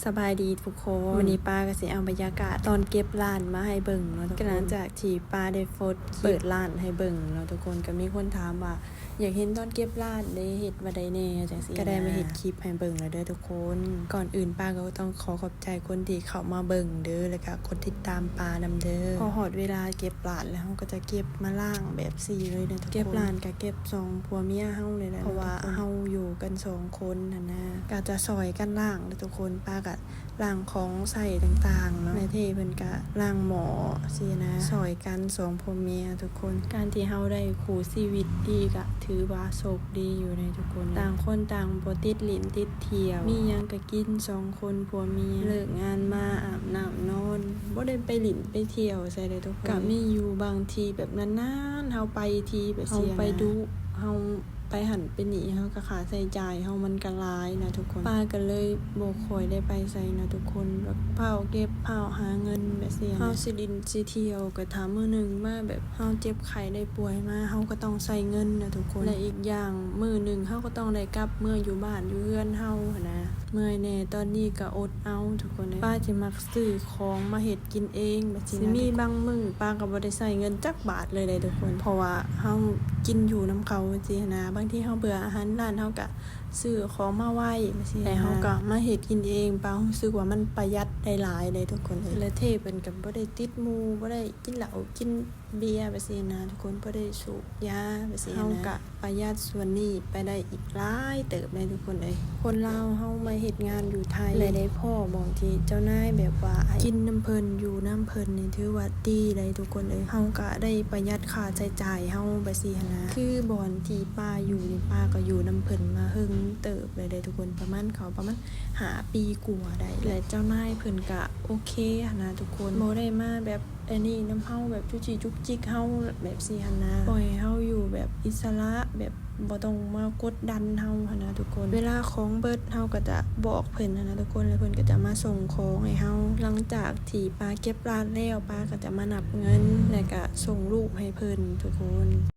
สบายดีทุกคนวันนี้ป้าก็สิเอาบรรยากาศตอนเก็บร้านมาให้เบิ่งเนาะทุกคนหลังจากที่ป้าได้เปิดร้านให้เบิ่งเนาะทุกคนก็มีคนถามว่าอยากเห็นตอนเก็บร้านได้เฮ็ดว่าได้แน่จังซี่ก็ได้มาเฮ็ดคลิปให้เบิ่งแล้วเด้อทุกคนก่อนอื่นป้าก็ต้องขอบใจคนที่เข้ามาเบิ่งเด้อแล้วก็กดติดตามป้านำเด้อพอฮอดเวลาเก็บร้านแล้วเฮาก็จะเก็บมาล้างแบบ4เลยเด้อทุกคนเก็บร้านก็เก็บ2ผัวเมียเฮาเลยนะเพราะว่าเฮาอยู่กัน2คนนั่นนะก็จะซอยกันล้างเด้อทุกคนป้าก็ล้างของใส่ต่างๆเนาะในเทเพิ่นก็ล้างหม้อสินะซอยกัน2ผัวเมียทุกคนการที่เฮาได้คู่ชีวิตดีก็ถือว่าโชคดีอยู่ในทุกคนต่างคนต่างบ่ติดลิ้นติดเที่ยวมีหยังก็กิน2คนผัวเมียเลิกงานมาอาบน้ำนอนบ่ได้ไปลิ้นไปเที่ยวใส่เลยทุกคนก็มีอยู่บางทีแบบนานๆเฮาไปทีแบบเฮาไปดูเฮาไปหันไปหนีเฮาก็ค่าใช้จ่ายเฮามันก็หลายนะทุกคนป้าก็เลยบ่ค่อยได้ไปไสนะทุกคนแบบเผาเก็บเผาหาเงินแบบซี่เฮาสิดินสิเที่ยวก็ถามมื้อนึงมาแบบเฮาเจ็บไข้ได้ป่วยมาเฮาก็ต้องใช้เงินนะทุกคนและอีกอย่างมื้อนึงเฮาก็ต้องได้กลับเมื่ออยู่บ้านอยู่เรือนเฮาหั้นนะเมื่อยแน่ตอนนี้ก็อดเอาทุกคนป้าสิมักซื้อของมาเฮ็ดกินเองแบบสิมีบางมื้อป้าก็บ่ได้ใช้เงินจักบาทเลยเด้ทุกคนเพราะว่าเฮากินอยู่นำเขาสินะบางทีเฮาเบื่ออาหารร้านเฮาก็ซื้อของมาไว้จังซี่แต่เฮาก็มาเฮ็ดกินเองป้ารู้สึกว่ามันประหยัดได้หลายเลยทุกคนและเทเพิ่นก็บ่ได้ติดหมู่บ่ได้กินเหล้ากินเบียร์แบบซี่นะทุกคนบ่ได้สูบยาแบบซี่นะเฮาก็ประหยัดส่วนนี้ไปได้อีกหลายเติบเลยทุกคนคนลาวเฮามาเฮ็ดงานอยู่ไทยและได้พ่อบางทีเจ้านายแบบว่ากินน้ำเพิ่นอยู่น้ำเพิ่นนี่ถือว่าดีเลยทุกคนเฮาก็ได้ประหยัดค่าใช้จ่ายเฮาไปซี่นะคือบ่อนที่ป้าอยู่นี่ป้าก็อยู่น้ำเพิ่นมาหึงเติบเลยเด้ทุกคนประมาณ5 ปีกว่าได้และเจ้านายเพิ่นก็โอเคนะทุกคนบ่ได้มาแบบอันนี้น้ำเฮาแบบจุจิจุกจิกเฮาแบบซี่หั่นนะปล่อยเฮาอยู่แบบอิสระแบบบ่ต้องมากดดันเฮาหั่นนะทุกคนเวลาของเบิดเฮาก็จะบอกเพิ่นนะทุกคนแล้วเพิ่นก็จะมาส่งของให้เฮาหลังจากที่ป้าเก็บร้านแล้วป้าก็จะมานับเงินแล้วก็ส่งรูปให้เพิ่นทุกคน